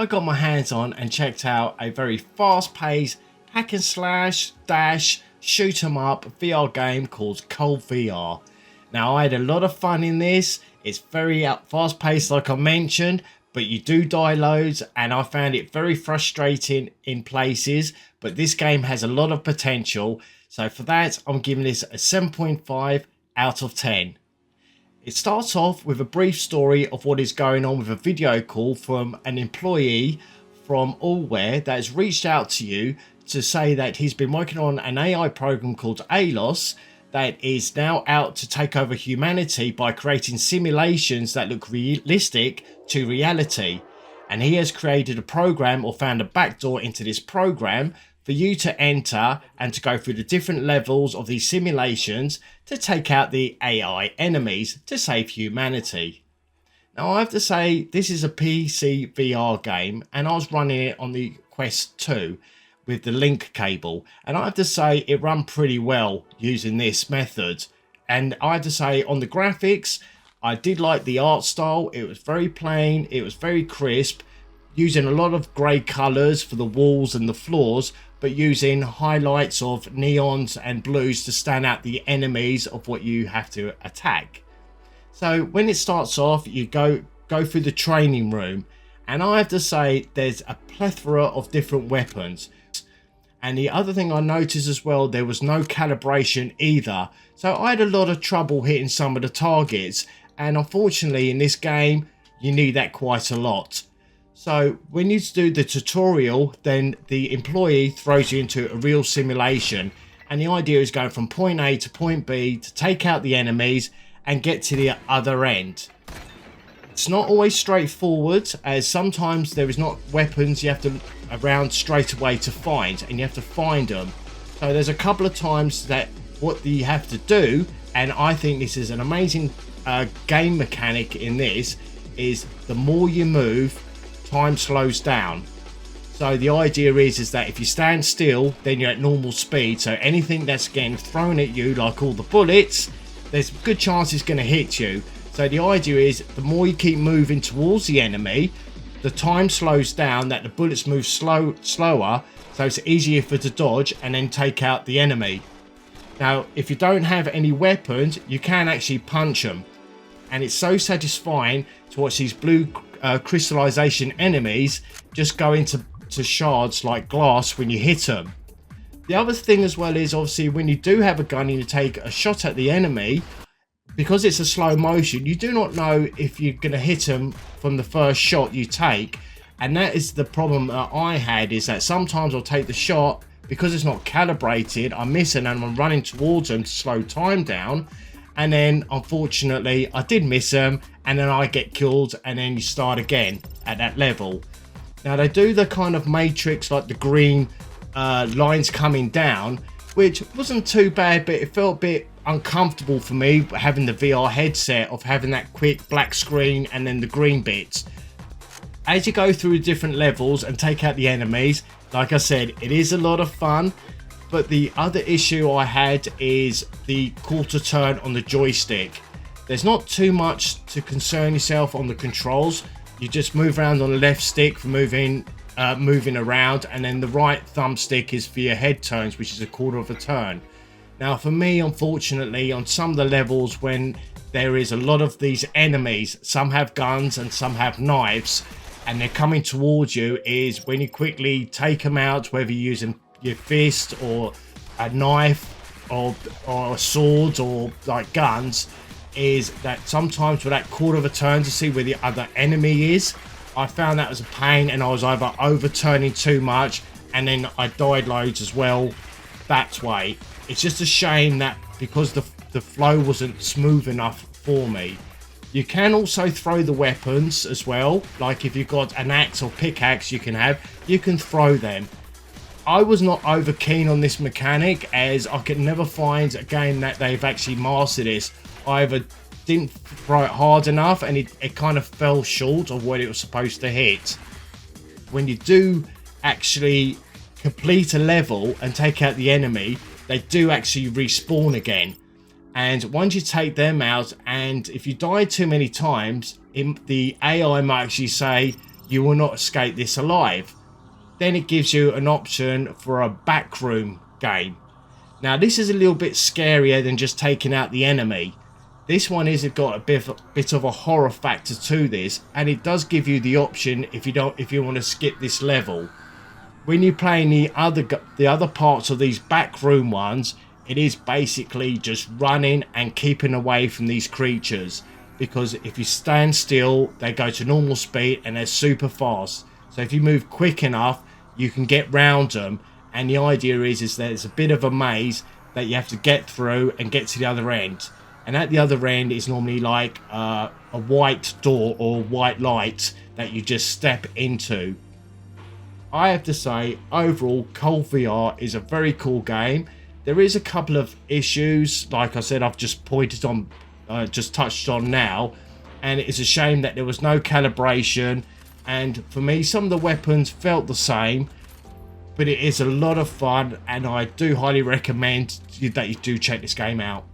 I got my hands on and checked out a very fast-paced hack and slash dash shoot 'em up VR game called Cold VR. Now, I had a lot of fun in this. It's very fast-paced, like I mentioned, but you do die loads, and I found it very frustrating in places. But this game has a lot of potential, so for that, I'm giving this a 7.5 out of 10. It starts off with a brief story of what is going on with a video call from an employee from Allware that has reached out to you to say that he's been working on an AI program called Allware that is now out to take over humanity by creating simulations that look realistic to reality. And he has created a program, or found a backdoor into this program, for you to enter and to go through the different levels of these simulations to take out the AI enemies to save humanity. Now, I have to say, this is a PCVR game, and I was running it on the Quest 2 with the link cable, and I have to say it ran pretty well using this method. And I have to say, on the graphics, I did like the art style. It was very plain, it was very crisp, using a lot of grey colours for the walls and the floors, but using highlights of neons and blues to stand out the enemies of what you have to attack. So when it starts off, you go through the training room, and I have to say there's a plethora of different weapons. And the other thing I noticed as well, there was no calibration either, so I had a lot of trouble hitting some of the targets, and unfortunately in this game you need that quite a lot. So when you do the tutorial, then the employee throws you into a real simulation, and the idea is going from point A to point B to take out the enemies and get to the other end. It's not always straightforward, as sometimes there is not weapons you have to around straight away to find, and you have to find them. So there's a couple of times that what you have to do, and I think this is an amazing game mechanic in this, is the more you move, time slows down. So the idea is that if you stand still, then you're at normal speed, so anything that's getting thrown at you, like all the bullets, there's a good chance it's going to hit you. So the idea is, the more you keep moving towards the enemy, the time slows down, that the bullets move slower, so it's easier for to dodge and then take out the enemy. Now, if you don't have any weapons, you can actually punch them, and it's so satisfying to watch these blue crystallization enemies just go into shards like glass when you hit them. The other thing as well is, obviously, when you do have a gun and you take a shot at the enemy, because it's a slow motion, you do not know if you're going to hit them from the first shot you take. And that is the problem that I had, is that sometimes I'll take the shot, because it's not calibrated, I miss it and I'm running towards them to slow time down, and then unfortunately I did miss them, and then I get killed, and then you start again at that level. Now, they do the kind of matrix, like the green lines coming down, which wasn't too bad, but it felt a bit uncomfortable for me having the VR headset, of having that quick black screen and then the green bits. As you go through different levels and take out the enemies, like I said, it is a lot of fun. But the other issue I had is the quarter turn on the joystick. There's not too much to concern yourself on the controls. You just move around on the left stick for moving around, and then the right thumbstick is for your head turns, which is a quarter of a turn. Now, for me, unfortunately, on some of the levels, when there is a lot of these enemies, some have guns and some have knives, and they're coming towards you, is when you quickly take them out, whether you're using your fist or a knife or swords or like guns, is that sometimes with that quarter of a turn to see where the other enemy is, I found that was a pain, and I was either overturning too much, and then I died loads as well that way. It's just a shame that because the flow wasn't smooth enough for me. You can also throw the weapons as well, like if you've got an axe or pickaxe you can throw them. I was not over keen on this mechanic, as I could never find a game that they've actually mastered this. I either didn't throw it hard enough, and it kind of fell short of what it was supposed to hit. When you do actually complete a level and take out the enemy, they do actually respawn again. And once you take them out, and if you die too many times, the AI might actually say you will not escape this alive. Then it gives you an option for a backroom game. Now this is a little bit scarier than just taking out the enemy. This one has got a bit of a horror factor to this, and it does give you the option if you want to skip this level. When you're playing the other parts of these backroom ones, it is basically just running and keeping away from these creatures, because if you stand still, they go to normal speed and they're super fast. So if you move quick enough, you can get round them. And the idea is there's a bit of a maze that you have to get through and get to the other end. And at the other end is normally like a white door or white light that you just step into. I have to say, overall, Cold VR is a very cool game. There is a couple of issues, like I said, I've just pointed on, just touched on now. And it's a shame that there was no calibration. And for me, some of the weapons felt the same. But it is a lot of fun, and I do highly recommend that you do check this game out.